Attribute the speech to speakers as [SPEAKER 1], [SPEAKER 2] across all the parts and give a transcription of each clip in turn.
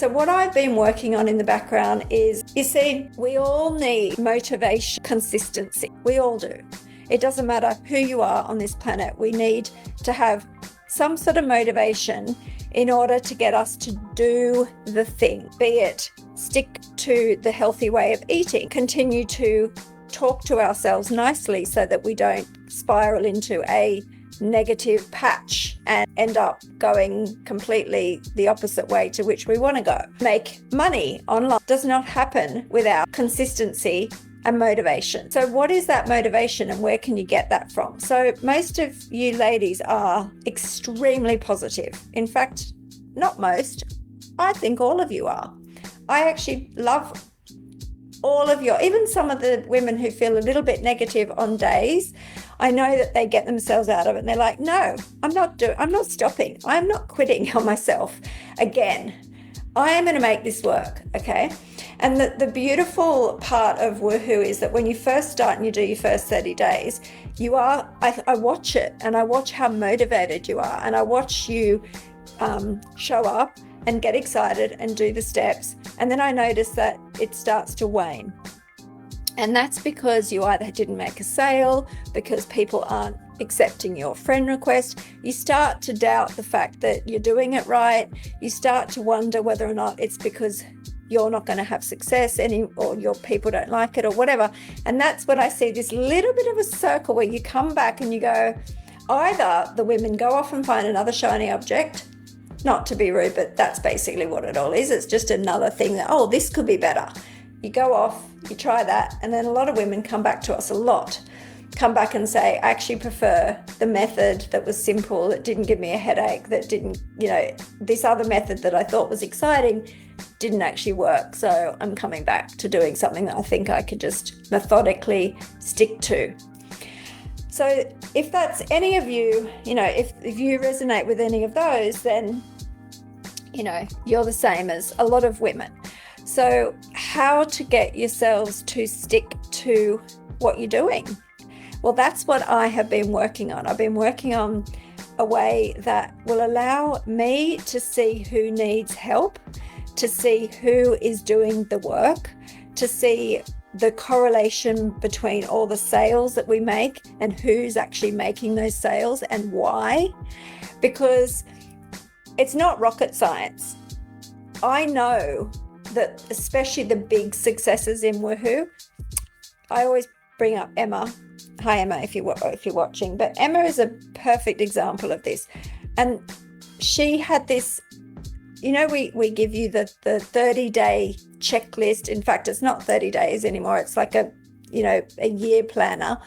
[SPEAKER 1] So what I've been working on in the background is, you see, we all need motivation, consistency. We all do. It doesn't matter who you are on this planet. We need to have some sort of motivation in order to get us to do the thing, be it stick to the healthy way of eating, continue to talk to ourselves nicely so that we don't spiral into a negative patch and end up going completely the opposite way to which we want to go. Make money online does not happen without consistency and motivation. So what is that motivation and where can you get that from? So most of you ladies are extremely positive. In fact, not most, I think all of you are. I actually love all of your, even some of the women who feel a little bit negative on days, I know that they get themselves out of it and they're like, no, I'm not stopping. I'm not quitting on myself again. I am going to make this work, okay? And the beautiful part of Woohoo is that when you first start and you do your first 30 days, I watch it and I watch how motivated you are and I watch you show up and get excited and do the steps. And then I notice that it starts to wane. And that's because you either didn't make a sale, because people aren't accepting your friend request. You start to doubt the fact that you're doing it right. You start to wonder whether or not it's because you're not going to have success or your people don't like it or whatever. And that's when I see this little bit of a circle where you come back and you go, either the women go off and find another shiny object, not to be rude, but that's basically what it all is. It's just another thing that, oh, this could be better. You go off, you try that, and then a lot of women come back to us come back and say, I actually prefer the method that was simple, that didn't give me a headache, that didn't, this other method that I thought was exciting didn't actually work. So I'm coming back to doing something that I think I could just methodically stick to. So if that's any of you, if you resonate with any of those, then, you're the same as a lot of women. So how to get yourselves to stick to what you're doing? Well, that's what I have been working on. I've been working on a way that will allow me to see who needs help, to see who is doing the work, to see the correlation between all the sales that we make and who's actually making those sales and why. Because it's not rocket science. I know that especially the big successes in Woohoo, I always bring up Emma. Hi Emma, if you're watching, but Emma is a perfect example of this. And she had this, we give you the 30-day checklist. In fact, it's not 30 days anymore. It's like a year planner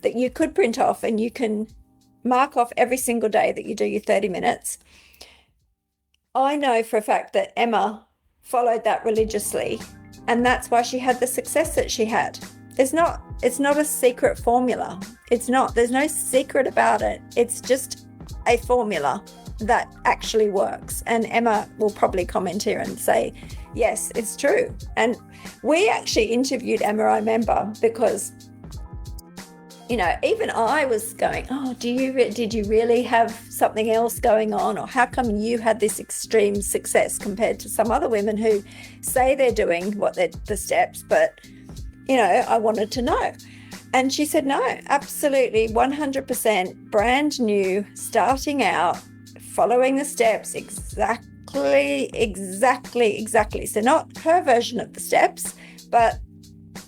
[SPEAKER 1] that you could print off and you can mark off every single day that you do your 30 minutes. I know for a fact that Emma followed that religiously, and that's why she had the success that she had. It's not a secret formula. There's no secret about it. It's just a formula that actually works. And Emma will probably comment here and say, yes, it's true. And we actually interviewed Emma, I remember, because even I was going, oh, did you really have something else going on? Or how come you had this extreme success compared to some other women who say they're doing the steps, but, I wanted to know. And she said, no, absolutely, 100% brand new, starting out, following the steps exactly. So not her version of the steps, but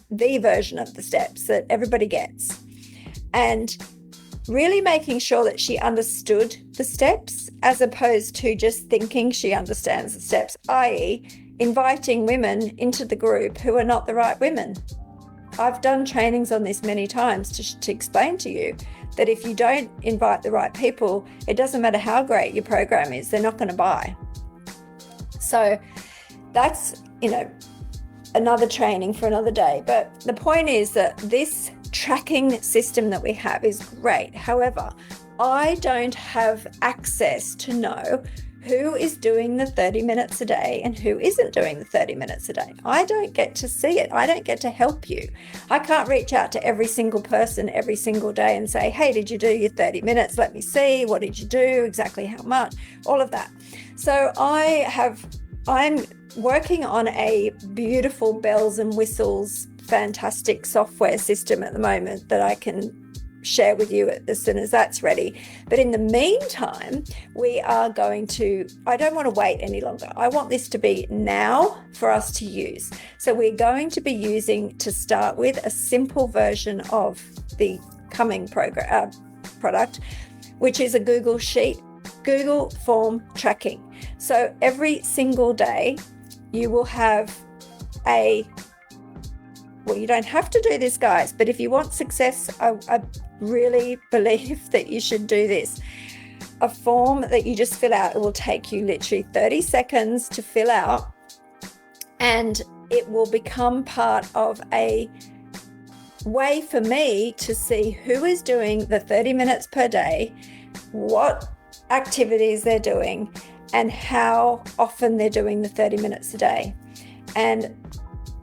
[SPEAKER 1] the version of the steps that everybody gets. And really making sure that she understood the steps as opposed to just thinking she understands the steps, i.e. inviting women into the group who are not the right women. I've done trainings on this many times to explain to you that if you don't invite the right people, it doesn't matter how great your program is, they're not going to buy. So that's, another training for another day. But the point is that this tracking system that we have is great. However, I don't have access to know who is doing the 30 minutes a day and who isn't doing the 30 minutes a day. I don't get to see it. I don't get to help you. I can't reach out to every single person every single day and say, hey, did you do your 30 minutes? Let me see. What did you do? Exactly how much? All of that. So I have I'm working on a beautiful bells and whistles, fantastic software system at the moment that I can share with you as soon as that's ready. But in the meantime, we are going to, I don't want to wait any longer. I want this to be now for us to use. So we're going to be using, to start with, a simple version of the coming product, which is a Google Sheet, Google Form tracking. So every single day you will have well, you don't have to do this, guys, but if you want success, I really believe that you should do this. A form that you just fill out. It will take you literally 30 seconds to fill out, and it will become part of a way for me to see who is doing the 30 minutes per day, what activities they're doing, and how often they're doing the 30 minutes a day. And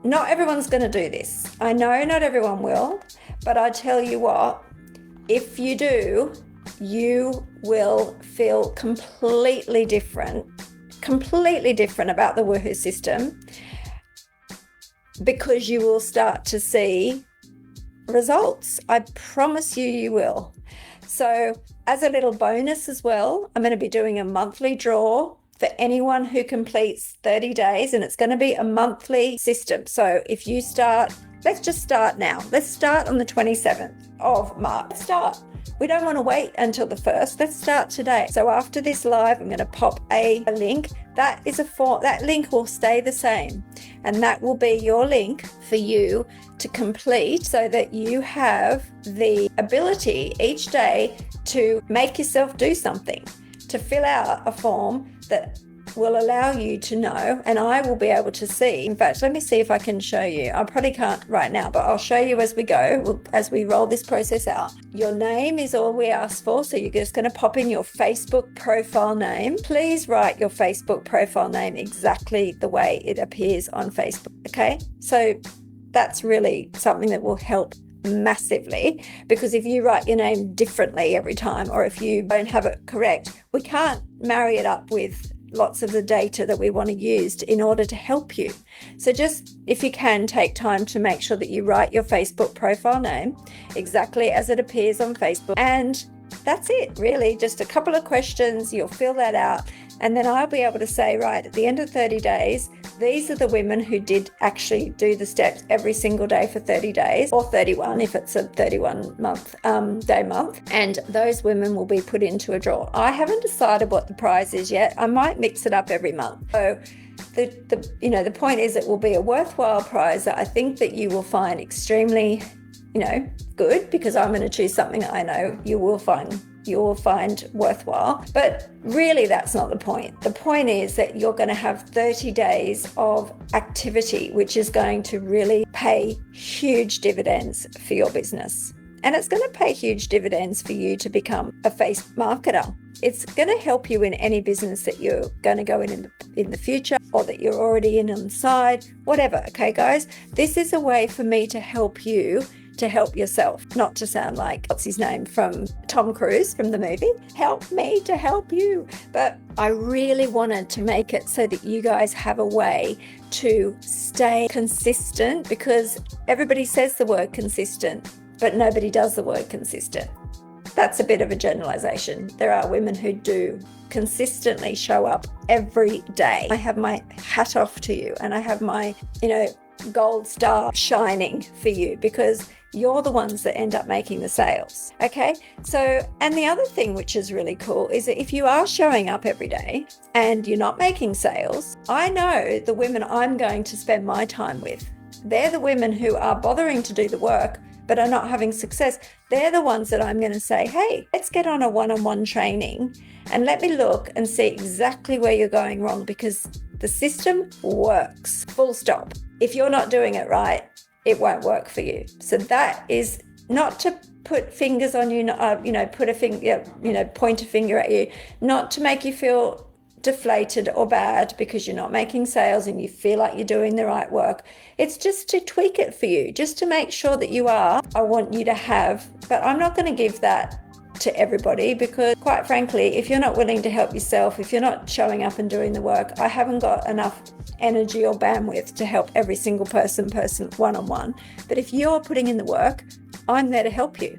[SPEAKER 1] not everyone's going to do this. I know not everyone will, but I tell you what, if you do, you will feel completely different about the Woohoo system, because you will start to see results. I promise you, you will. So as a little bonus as well, I'm going to be doing a monthly draw for anyone who completes 30 days, and it's going to be a monthly system. So if you start, let's just start now. Let's start on the 27th of March. We don't want to wait until the 1st. Let's start today. So after this live, I'm going to pop a link. That is a form. That link will stay the same, and that will be your link for you to complete, so that you have the ability each day to make yourself do something, to fill out a form that will allow you to know, and I will be able to see. In fact, let me see if I can show you. I probably can't right now, but I'll show you as we go, as we roll this process out. Your name is all we ask for, so you're just going to pop in your Facebook profile name. Please write your Facebook profile name exactly the way it appears on Facebook, okay? So that's really something that will help massively, because if you write your name differently every time, or if you don't have it correct, we can't marry it up with lots of the data that we want to use in order to help you. So just, if you can, take time to make sure that you write your Facebook profile name exactly as it appears on Facebook. And that's it, really. Just a couple of questions, you'll fill that out, and then I'll be able to say, right, at the end of 30 days, these are the women who did actually do the steps every single day for 30 days, or 31 if it's a 31 day month, and those women will be put into a draw. I haven't decided what the prize is yet. I might mix it up every month. So the point is, it will be a worthwhile prize that I think that you will find extremely good, because I'm going to choose something that I know you will find worthwhile. But really, that's not the point. The point is that you're going to have 30 days of activity, which is going to really pay huge dividends for your business. And it's going to pay huge dividends for you to become a face marketer. It's going to help you in any business that you're going to go in the future, or that you're already in on the side, whatever. Okay, guys, this is a way for me to help you to help yourself, not to sound like, what's his name, from Tom Cruise from the movie, help me to help you. But I really wanted to make it so that you guys have a way to stay consistent, because everybody says the word consistent, but nobody does the word consistent. That's a bit of a generalization. There are women who do consistently show up every day. I have my hat off to you, and I have my, gold star shining for you, because you're the ones that end up making the sales. Okay. So, and the other thing which is really cool is that if you are showing up every day and you're not making sales, I know the women I'm going to spend my time with. They're the women who are bothering to do the work but are not having success. They're the ones that I'm going to say, hey, let's get on a one-on-one training and let me look and see exactly where you're going wrong, because the system works, full stop. If you're not doing it right, it won't work for you. So that is not to put fingers on you, put a finger, point a finger at you, not to make you feel deflated or bad because you're not making sales and you feel like you're doing the right work. It's just to tweak it for you, just to make sure that you are. I want you to have, but I'm not going to give that to everybody, because quite frankly, if you're not willing to help yourself, if you're not showing up and doing the work, I haven't got enough energy or bandwidth to help every single person one-on-one. But if you're putting in the work, I'm there to help you.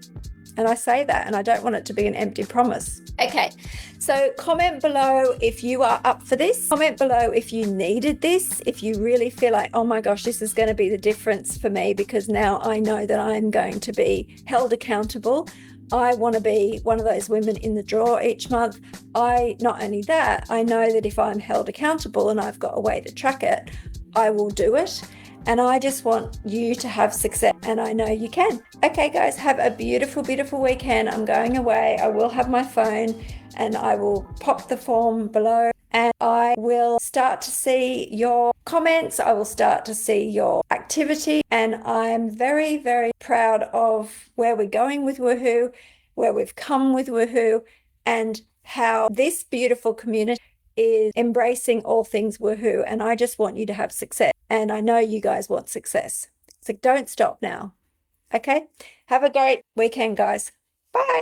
[SPEAKER 1] And I say that, and I don't want it to be an empty promise. Okay, so comment below if you are up for this. Comment below if you needed this, if you really feel like, oh my gosh, this is going to be the difference for me, because now I know that I'm going to be held accountable. I want to be one of those women in the draw each month. Not only that, I know that if I'm held accountable and I've got a way to track it, I will do it. And I just want you to have success, and I know you can. Okay, guys, have a beautiful, beautiful weekend. I'm going away. I will have my phone and I will pop the form below, and I will start to see your comments. I will start to see your activity, and I'm very, very proud of where we're going with Woohoo, where we've come with Woohoo, and how this beautiful community is embracing all things Woohoo. And I just want you to have success. And I know you guys want success. So don't stop now. Okay? Have a great weekend, guys. Bye.